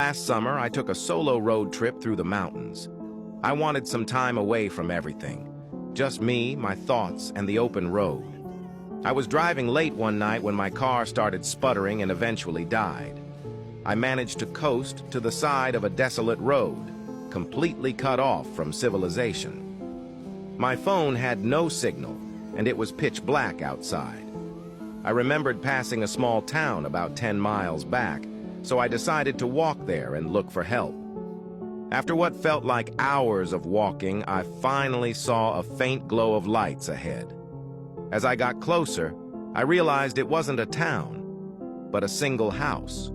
Last summer, I took a solo road trip through the mountains. I wanted some time away from everything. Just me, my thoughts, and the open road. I was driving late one night when my car started sputtering and eventually died. I managed to coast to the side of a desolate road, completely cut off from civilization. My phone had no signal, and it was pitch black outside. I remembered passing a small town about 10 miles back, so I decided to walk there and look for help. After what felt like hours of walking, I finally saw a faint glow of lights ahead. As I got closer, I realized it wasn't a town, but a single house.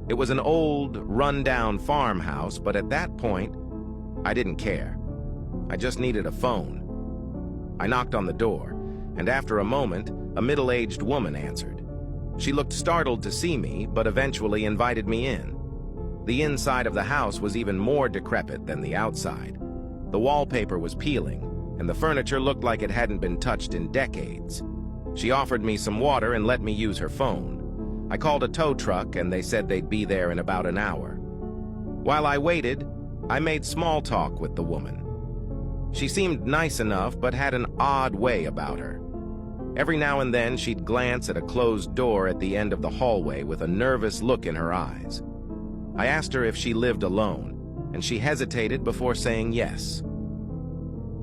It was an old, run-down farmhouse, but at that point, I didn't care. I just needed a phone. I knocked on the door, and after a moment, a middle-aged woman answered. She looked startled to see me, but eventually invited me in. The inside of the house was even more decrepit than the outside. The wallpaper was peeling, and the furniture looked like it hadn't been touched in decades. She offered me some water and let me use her phone. I called a tow truck, and they said they'd be there in about an hour. While I waited, I made small talk with the woman. She seemed nice enough, but had an odd way about her. Every now and then, she'd glance at a closed door at the end of the hallway with a nervous look in her eyes. I asked her if she lived alone, and she hesitated before saying yes.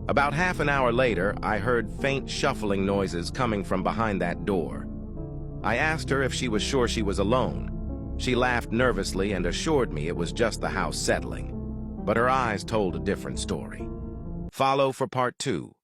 About half an hour later, I heard faint shuffling noises coming from behind that door. I asked her if she was sure she was alone. She laughed nervously and assured me it was just the house settling, but her eyes told a different story. Follow for part 2.